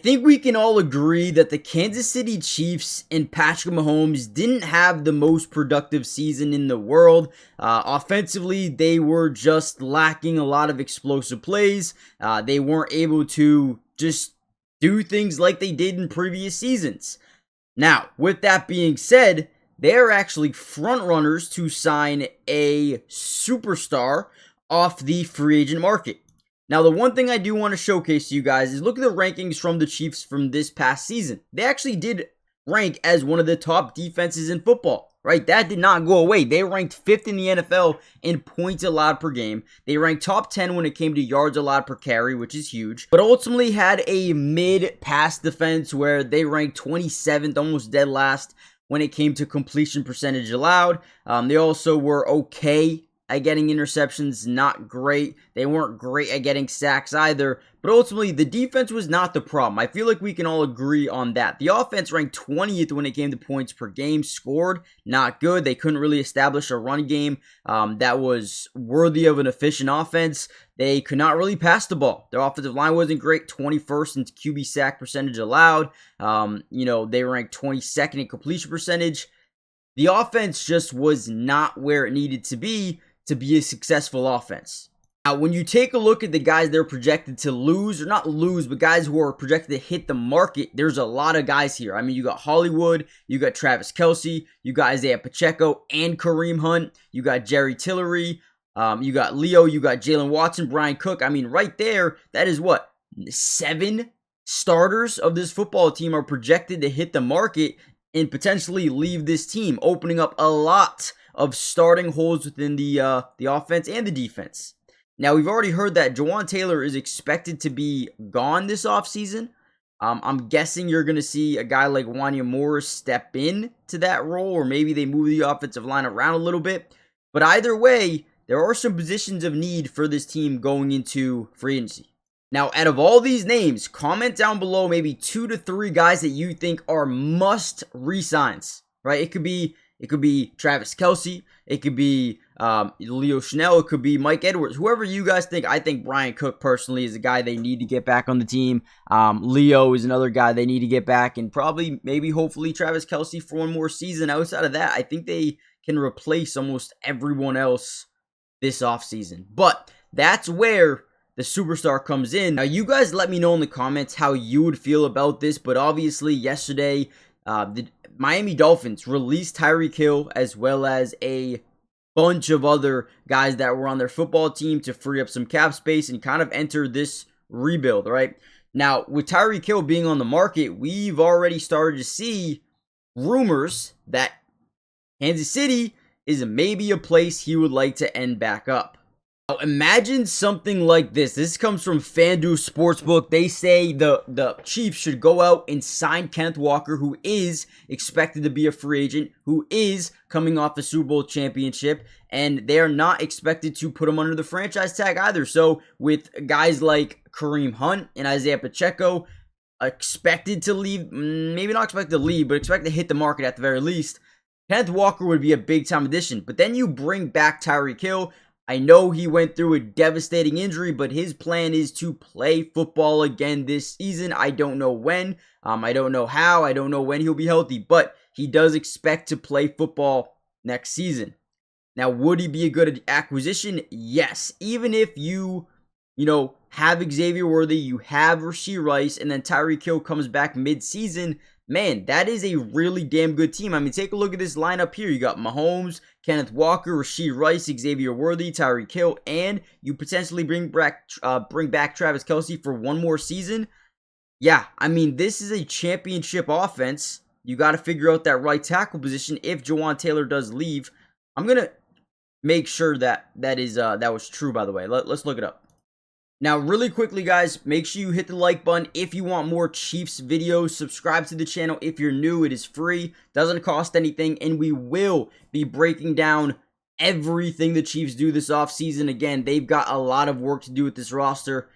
think we can all agree that the Kansas City Chiefs and Patrick Mahomes didn't have the most productive season in the world. Offensively, they were just lacking a lot of explosive plays. They weren't able to just do things like they did in previous seasons. Now, with that being said, they're actually front runners to sign a superstar off the free agent market. Now, the one thing I do want to showcase to you guys is look at the rankings from the Chiefs from this past season. They actually did rank as one of the top defenses in football, right? That did not go away. They ranked 5th in the NFL in points allowed per game. They ranked top 10 when it came to yards allowed per carry, which is huge, but ultimately had a mid-pass defense where they ranked 27th, almost dead last when it came to completion percentage allowed. They also were okay at getting interceptions, not great. They weren't great at getting sacks either, but ultimately the defense was not the problem. I feel like we can all agree on that. The offense ranked 20th when it came to points per game scored, not good. They couldn't really establish a run game that was worthy of an efficient offense. They could not really pass the ball. Their offensive line wasn't great, 21st in QB sack percentage allowed. They ranked 22nd in completion percentage. The offense just was not where it needed to be a successful offense. Now, when you take a look at the guys they're projected to lose, or not lose, but guys who are projected to hit the market, there's a lot of guys here. I mean, you got Hollywood, you got Travis Kelce, you got Isaiah Pacheco and Kareem Hunt, you got Jerry Tillery, you got Leo, you got Jalen Watson, Brian Cook. I mean, right there, that is what? 7 starters of this football team are projected to hit the market and potentially leave this team, opening up a lot of starting holes within the offense and the defense. Now, we've already heard that Jawaan Taylor is expected to be gone this offseason. I'm guessing you're going to see a guy like Wanya Morris step in to that role, or maybe they move the offensive line around a little bit. But either way, there are some positions of need for this team going into free agency. Now, out of all these names, comment down below maybe 2 to 3 guys that you think are must re-signs, right? It could be Travis Kelce. It could be Leo Chanel. It could be Mike Edwards. Whoever you guys think. I think Brian Cook personally is a guy they need to get back on the team. Leo is another guy they need to get back. And probably, maybe, hopefully, Travis Kelce for one more season. Outside of that, I think they can replace almost everyone else this offseason. But that's where the superstar comes in. Now, you guys let me know in the comments how you would feel about this. But obviously, yesterday, the Miami Dolphins released Tyreek Hill as well as a bunch of other guys that were on their football team to free up some cap space and kind of enter this rebuild, right? Now, with Tyreek Hill being on the market, we've already started to see rumors that Kansas City is maybe a place he would like to end back up. Now, imagine something like this. This comes from FanDuel Sportsbook. They say the Chiefs should go out and sign Kenneth Walker, who is expected to be a free agent, who is coming off the Super Bowl championship, and they are not expected to put him under the franchise tag either. So with guys like Kareem Hunt and Isaiah Pacheco expected to leave, maybe not expected to leave, but expected to hit the market at the very least, Kenneth Walker would be a big-time addition. But then you bring back Tyreek Hill. I know he went through a devastating injury, but his plan is to play football again this season. I don't know when. I don't know how. I don't know when he'll be healthy, but he does expect to play football next season. Now, would he be a good acquisition? Yes. Even if you have Xavier Worthy, you have Rashee Rice, and then Tyreek Hill comes back mid-season, man, that is a really damn good team. I mean, take a look at this lineup here. You got Mahomes, Kenneth Walker, Rashee Rice, Xavier Worthy, Tyreek Hill, and you potentially bring back Travis Kelce for one more season. Yeah, I mean, this is a championship offense. You got to figure out that right tackle position if Jawaan Taylor does leave. I'm going to make sure that was true, by the way. Let's look it up. Now, really quickly, guys, make sure you hit the like button if you want more Chiefs videos. Subscribe to the channel if you're new. It is free, doesn't cost anything, and we will be breaking down everything the Chiefs do this offseason. Again, they've got a lot of work to do with this roster.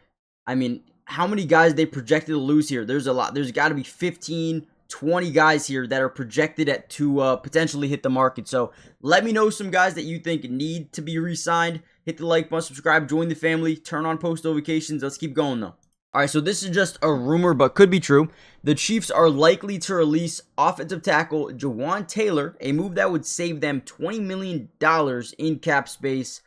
I mean, how many guys they projected to lose here? There's a lot. There's got to be 15, 20 guys here that are projected to potentially hit the market. So let me know some guys that you think need to be re-signed. Hit the like button, subscribe, join the family, turn on post notifications. Let's keep going, though. All right, so this is just a rumor, but could be true. The Chiefs are likely to release offensive tackle Jawaan Taylor, a move that would save them $20 million in cap space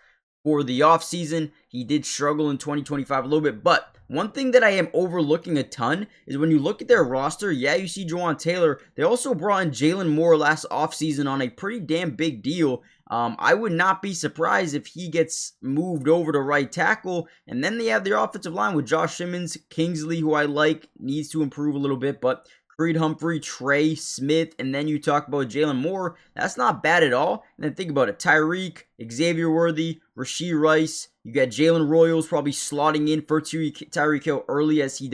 for the offseason. He did struggle in 2025 a little bit, but one thing that I am overlooking a ton is when you look at their roster, yeah, you see Jawaan Taylor. They also brought in Jalen Moore last offseason on a pretty damn big deal. I would not be surprised if he gets moved over to right tackle. And then they have their offensive line with Josh Simmons, Kingsley, who I like, needs to improve a little bit, but Creed Humphrey, Trey Smith, and then you talk about Jalen Moore. That's not bad at all. And then think about it. Tyreek, Xavier Worthy, Rashee Rice. You got Jalen Royals probably slotting in for Tyreek Hill early as he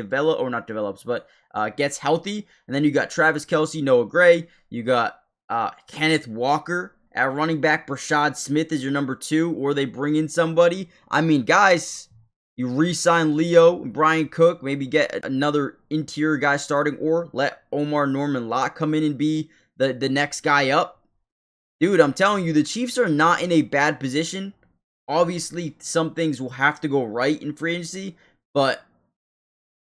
gets healthy. And then you got Travis Kelce, Noah Gray. You got Kenneth Walker. At running back, Brashad Smith is your number 2, or they bring in somebody. I mean, guys, you re-sign Leo and Brian Cook, maybe get another interior guy starting, or let Omar Norman Lott come in and be the next guy up. Dude, I'm telling you, the Chiefs are not in a bad position. Obviously, some things will have to go right in free agency, but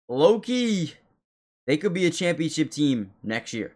low-key, they could be a championship team next year.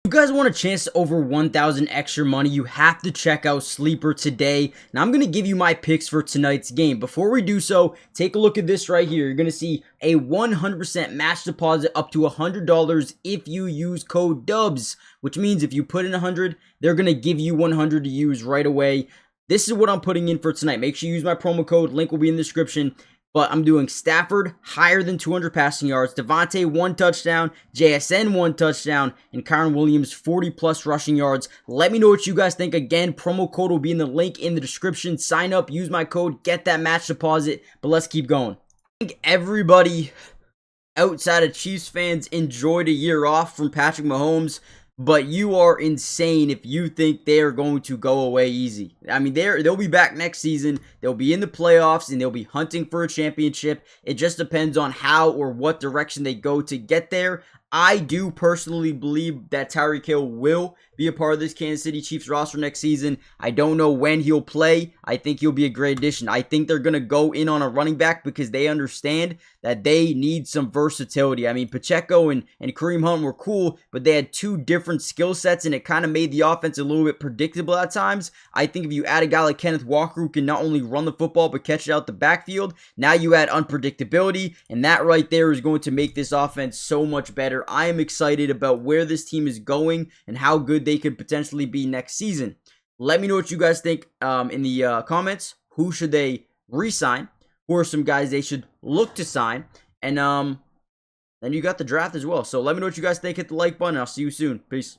If you guys want a chance to over 1,000 extra money, you have to check out Sleeper today. Now, I'm going to give you my picks for tonight's game. Before we do so, take a look at this right here. You're going to see a 100% match deposit up to $100 if you use code DUBS, which means if you put in 100, they're going to give you 100 to use right away. This is what I'm putting in for tonight. Make sure you use my promo code. Link will be in the description. But I'm doing Stafford higher than 200 passing yards, Devontae 1 touchdown, JSN 1 touchdown, and Kyren Williams 40 plus rushing yards. Let me know what you guys think. Again, promo code will be in the link in the description. Sign up, use my code, get that match deposit. But let's keep going. I think everybody outside of Chiefs fans enjoyed a year off from Patrick Mahomes. But you are insane if you think they are going to go away easy. I mean, they'll be back next season. They'll be in the playoffs, and they'll be hunting for a championship. It just depends on how or what direction they go to get there. I do personally believe that Tyreek Hill will be a part of this Kansas City Chiefs roster next season. I don't know when he'll play. I think he'll be a great addition. I think they're going to go in on a running back because they understand that they need some versatility. I mean, Pacheco and Kareem Hunt were cool, but they had 2 different skill sets, and it kind of made the offense a little bit predictable at times. I think if you add a guy like Kenneth Walker who can not only run the football but catch it out the backfield, now you add unpredictability, and that right there is going to make this offense so much better. I am excited about where this team is going and how good they could potentially be next season. Let me know what you guys think in the comments. Who should they re-sign? Who are some guys they should look to sign? And then you got the draft as well. So let me know what you guys think. Hit the like button. I'll see you soon. Peace.